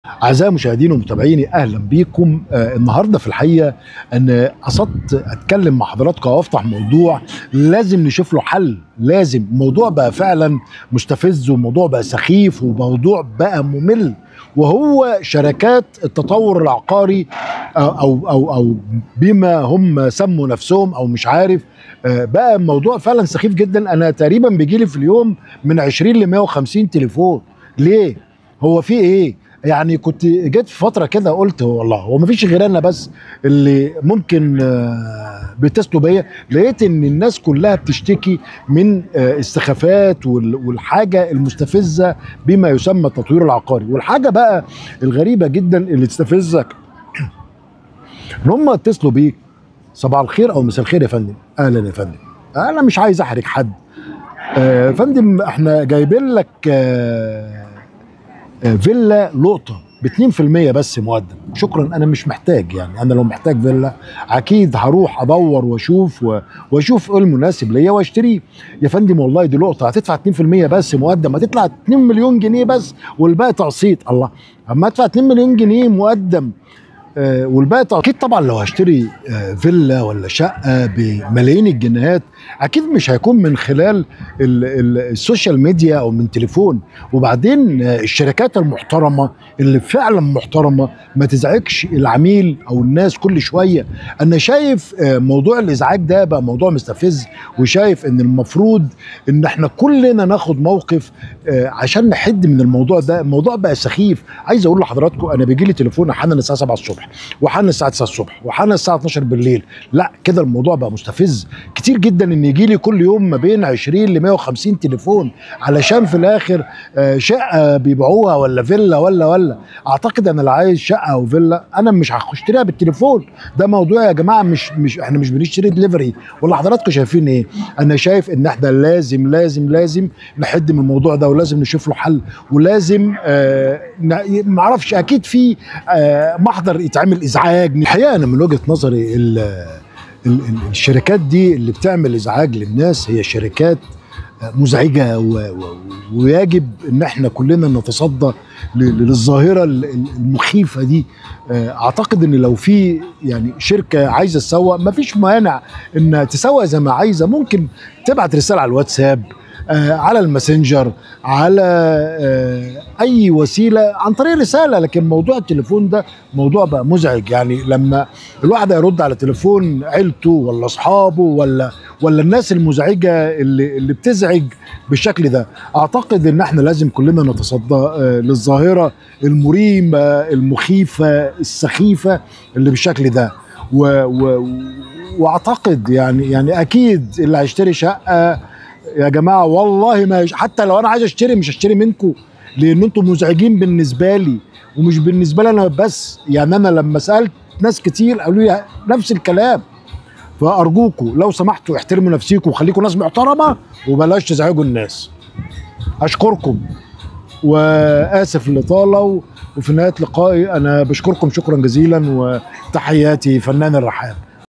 أعزائي المشاهدين ومتابعيني أهلا بيكم. النهارده في الحقيقة أنا قصدت أتكلم مع حضراتكم وأفتح موضوع لازم نشوف له حل. لازم الموضوع بقى فعلا مستفز، وموضوع بقى سخيف، وموضوع بقى ممل، وهو شركات التطور العقاري أو بما هم سموا نفسهم أو مش عارف. بقى الموضوع فعلا سخيف جدا. أنا تقريبا بيجيلي في اليوم من 20 ل 150 تليفون. ليه؟ هو في إيه؟ يعني كنت جيت في فتره كده قلت والله هو مفيش غير انا بس اللي ممكن بيتصلوا بيا. لقيت ان الناس كلها بتشتكي من السخافات والحاجه المستفزه بما يسمى التطوير العقاري. والحاجه بقى الغريبه جدا اللي تستفزك ان هم يتصلوا بيك: صباح الخير او مساء الخير يا فندم، اهلا يا فندم، انا مش عايز احرج حد، فندم احنا جايبين لك فيلا لقطه ب 2% بس مقدم. شكرا، انا مش محتاج. يعني انا لو محتاج فيلا اكيد هروح ادور واشوف ايه المناسب ليا واشتريه. يا فندم والله دي لقطه هتدفع 2% بس مقدم، هتطلع 2 مليون جنيه بس والباقي تقسيط. الله، اما ادفع 2 مليون جنيه مقدم والباقي اكيد طبعا لو هشتري فيلا ولا شقه بملايين الجنيهات اكيد مش هيكون من خلال السوشيال ميديا او من تليفون. وبعدين الشركات المحترمه اللي فعلا محترمه ما تزعجش العميل او الناس كل شويه. انا شايف موضوع الازعاج ده بقى موضوع مستفز، وشايف ان المفروض ان احنا كلنا ناخد موقف عشان نحد من الموضوع ده. الموضوع بقى سخيف. عايز اقول لحضراتكم انا بيجي لي تليفون احيانا الساعه 7 الصبح، واحيانا الساعه 9 الصبح، واحيانا الساعه 12 بالليل. لا كده الموضوع بقى مستفز كتير جدا ان يجي لي كل يوم ما بين 20 ل 150 تليفون علشان في الاخر شقه بيبيعوها ولا فيلا ولا اعتقد انا اللي عايز شقه او فيلا انا مش هشتريها بالتليفون. ده موضوع يا جماعه مش احنا مش بنشتري دليفري. ولا حضراتكم شايفين ايه؟ انا شايف ان احنا لازم نحد من الموضوع ده، ولازم نشوف له حل، ولازم معرفش اكيد في محضر يتعمل ازعاج. الحقيقه انا من وجهه نظري الشركات دي اللي بتعمل ازعاج للناس هي شركات مزعجه، ويجب ان احنا كلنا نتصدى للظاهره المخيفه دي. اعتقد ان لو في يعني شركه عايزه تسوق مفيش مانع انها تسوق زي ما عايزه. ممكن تبعت رساله على الواتساب، على الماسنجر، على اي وسيله عن طريق رساله. لكن موضوع التليفون ده موضوع بقى مزعج. يعني لما الواحد يرد على تليفون عيلته ولا اصحابه ولا الناس المزعجه اللي بتزعج بالشكل ده، اعتقد ان احنا لازم كلنا نتصدى للظاهره المريمه المخيفه السخيفه اللي بالشكل ده. واعتقد يعني اكيد اللي هيشتري شقه يا جماعه والله ما حتى لو انا عايز اشتري مش هشتري منكم، لان انتم مزعجين بالنسبه لي، ومش بالنسبه لي انا بس. يعني انا لما سالت ناس كتير قالوا لي نفس الكلام. فارجوكم لو سمحتوا احترموا نفسيكم وخليكم ناس محترمه وبلاش تزعجوا الناس. اشكركم واسف للاطاله، وفي نهايه لقائي انا بشكركم شكرا جزيلا، وتحياتي فنان الرحاب.